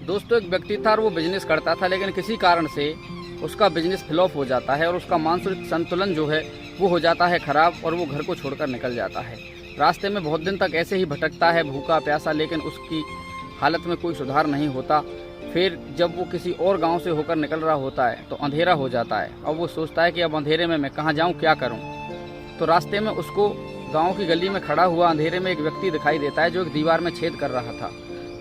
दोस्तों, एक व्यक्ति था और वो बिजनेस करता था, लेकिन किसी कारण से उसका बिजनेस फ्लॉप हो जाता है और उसका मानसिक संतुलन जो है वो हो जाता है खराब और वो घर को छोड़कर निकल जाता है। रास्ते में बहुत दिन तक ऐसे ही भटकता है, भूखा प्यासा, लेकिन उसकी हालत में कोई सुधार नहीं होता। फिर जब वो किसी और गांव से होकर निकल रहा होता है तो अंधेरा हो जाता है और वो सोचता है कि अब अंधेरे में मैं कहाँ जाऊँ, क्या करूँ। तो रास्ते में उसको गाँव की गली में खड़ा हुआ अंधेरे में एक व्यक्ति दिखाई देता है जो एक दीवार में छेद कर रहा था।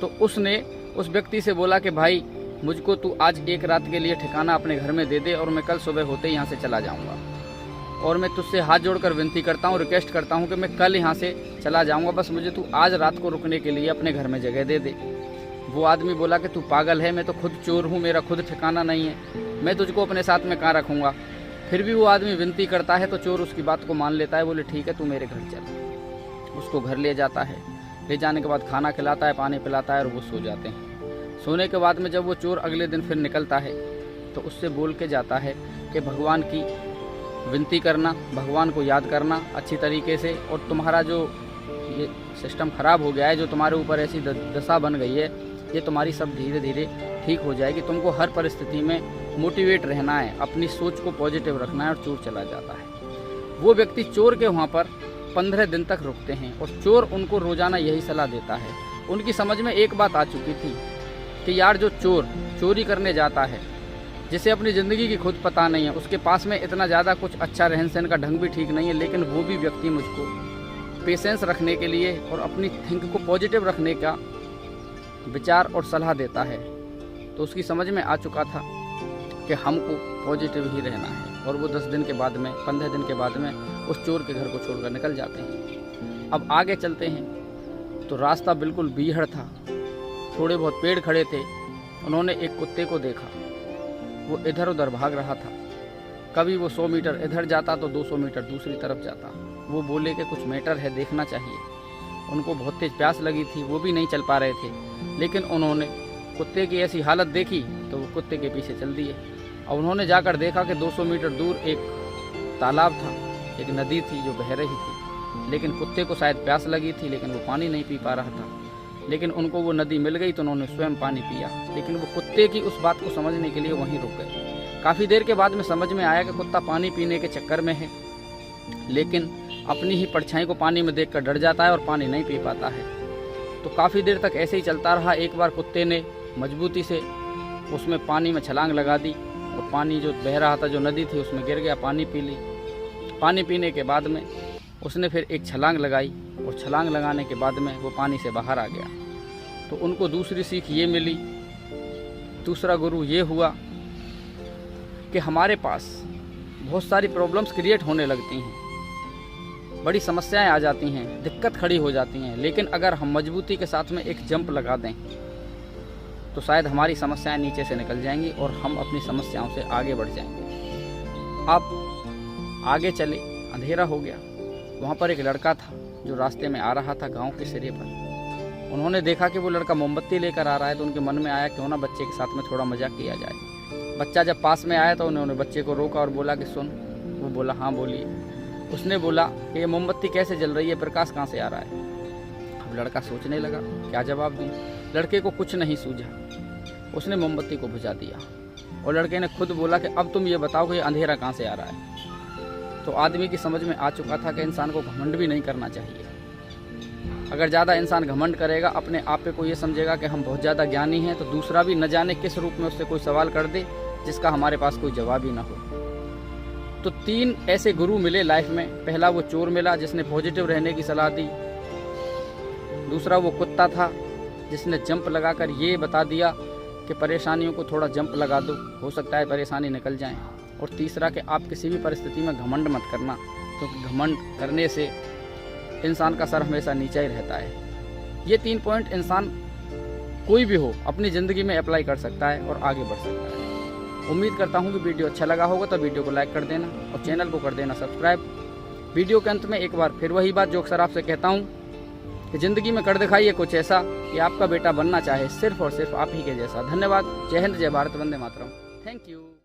तो उसने उस व्यक्ति से बोला कि भाई, मुझको तू आज एक रात के लिए ठिकाना अपने घर में दे दे और मैं कल सुबह होते ही यहाँ से चला जाऊँगा। और मैं तुझसे हाथ जोड़कर विनती करता हूँ, रिक्वेस्ट करता हूँ कि मैं कल यहाँ से चला जाऊँगा, बस मुझे तू आज रात को रुकने के लिए अपने घर में जगह दे दे। वो आदमी बोला कि तू पागल है, मैं तो खुद चोर हूँ, मेरा खुद ठिकाना नहीं है, मैं तुझको अपने साथ में कहाँ रखूँगा। फिर भी वो आदमी विनती करता है तो चोर उसकी बात को मान लेता है, बोले ठीक है तू मेरे घर चल। उसको घर ले जाता है, ले जाने के बाद खाना खिलाता है, पानी पिलाता है और वो सो जाते हैं। सोने के बाद में जब वो चोर अगले दिन फिर निकलता है तो उससे बोल के जाता है कि भगवान की विनती करना, भगवान को याद करना अच्छी तरीके से, और तुम्हारा जो ये सिस्टम ख़राब हो गया है, जो तुम्हारे ऊपर ऐसी दशा बन गई है, ये तुम्हारी सब धीरे धीरे ठीक हो जाएगी। तुमको हर परिस्थिति में मोटिवेट रहना है, अपनी सोच को पॉजिटिव रखना है। और चोर चला जाता है। वो व्यक्ति चोर के वहाँ पर 15 दिन तक रुकते हैं और चोर उनको रोज़ाना यही सलाह देता है। उनकी समझ में एक बात आ चुकी थी कि यार, जो चोर चोरी करने जाता है, जिसे अपनी ज़िंदगी की खुद पता नहीं है, उसके पास में इतना ज़्यादा कुछ अच्छा रहन सहन का ढंग भी ठीक नहीं है, लेकिन वो भी व्यक्ति मुझको पेशेंस रखने के लिए और अपनी थिंक को पॉजिटिव रखने का विचार और सलाह देता है। तो उसकी समझ में आ चुका था कि हमको पॉजिटिव ही रहना है। और वो 10 दिन के बाद में, 15 दिन के बाद में उस चोर के घर को छोड़कर निकल जाते हैं। अब आगे चलते हैं तो रास्ता बिल्कुल बीहड़ था, थोड़े बहुत पेड़ खड़े थे। उन्होंने एक कुत्ते को देखा, वो इधर उधर भाग रहा था। कभी वो 100 मीटर इधर जाता तो 200 मीटर दूसरी तरफ जाता। वो बोले कि कुछ मैटर है, देखना चाहिए। उनको बहुत तेज प्यास लगी थी, वो भी नहीं चल पा रहे थे, लेकिन उन्होंने कुत्ते की ऐसी हालत देखी तो वो कुत्ते के पीछे चल दिए। और उन्होंने जाकर देखा कि 200 मीटर दूर एक तालाब था, एक नदी थी जो बह रही थी, लेकिन कुत्ते को शायद प्यास लगी थी, लेकिन वो पानी नहीं पी पा रहा था। लेकिन उनको वो नदी मिल गई तो उन्होंने स्वयं पानी पिया, लेकिन वो कुत्ते की उस बात को समझने के लिए वहीं रुक गए। काफ़ी देर के बाद में समझ में आया कि कुत्ता पानी पीने के चक्कर में है, लेकिन अपनी ही परछाई को पानी में देखकर डर जाता है और पानी नहीं पी पाता है। तो काफ़ी देर तक ऐसे ही चलता रहा। एक बार कुत्ते ने मजबूती से उसमें पानी में छलांग लगा दी और पानी जो बह रहा था, जो नदी थी, उसमें गिर गया, पानी पी ली। पानी पीने के बाद में उसने फिर एक छलांग लगाई और छलांग लगाने के बाद में वो पानी से बाहर आ गया। तो उनको दूसरी सीख ये मिली, दूसरा गुरु ये हुआ कि हमारे पास बहुत सारी प्रॉब्लम्स क्रिएट होने लगती हैं, बड़ी समस्याएं आ जाती हैं, दिक्कत खड़ी हो जाती हैं, लेकिन अगर हम मजबूती के साथ में एक जंप लगा दें तो शायद हमारी समस्याएं नीचे से निकल जाएंगी और हम अपनी समस्याओं से आगे बढ़ जाएंगे। अब आगे चले, अंधेरा हो गया। वहाँ पर एक लड़का था जो रास्ते में आ रहा था गांव के सिरे पर। उन्होंने देखा कि वो लड़का मोमबत्ती लेकर आ रहा है, तो उनके मन में आया क्यों ना बच्चे के साथ में थोड़ा मजाक किया जाए। बच्चा जब पास में आया तो उन्होंने बच्चे को रोका और बोला कि सुन। वो बोला हाँ बोलिए। उसने बोला कि ये मोमबत्ती कैसे जल रही है, प्रकाश कहाँ से आ रहा है। अब लड़का सोचने लगा क्या जवाब दूँ। लड़के को कुछ नहीं सूझा, उसने मोमबत्ती को बुझा दिया और लड़के ने खुद बोला कि अब तुम ये बताओ कि ये अंधेरा कहाँ से आ रहा है। तो आदमी की समझ में आ चुका था कि इंसान को घमंड भी नहीं करना चाहिए। अगर ज़्यादा इंसान घमंड करेगा, अपने आप पे को ये समझेगा कि हम बहुत ज़्यादा ज्ञानी हैं, तो दूसरा भी न जाने किस रूप में उससे कोई सवाल कर दे जिसका हमारे पास कोई जवाब ही ना हो। तो 3 ऐसे गुरु मिले लाइफ में। पहला वो चोर मिला जिसने पॉजिटिव रहने की सलाह दी। दूसरा वो कुत्ता था जिसने जंप लगाकर ये बता दिया कि परेशानियों को थोड़ा जंप लगा दो, हो सकता है परेशानी निकल जाए। और तीसरा कि आप किसी भी परिस्थिति में घमंड मत करना, क्योंकि घमंड करने से इंसान का सर हमेशा नीचा ही रहता है। ये 3 पॉइंट इंसान कोई भी हो अपनी ज़िंदगी में अप्लाई कर सकता है और आगे बढ़ सकता है। उम्मीद करता हूँ कि वीडियो अच्छा लगा होगा, तो वीडियो को लाइक कर देना और चैनल को कर देना सब्सक्राइब। वीडियो के अंत में एक बार फिर वही बात जो अक्सर आपसे कहता हूँ कि ज़िंदगी में कर दिखाइए कुछ ऐसा कि आपका बेटा बनना चाहे सिर्फ और सिर्फ आप ही के जैसा। धन्यवाद। जय हिंद, जय भारत, वंदे मातरम। Thank you.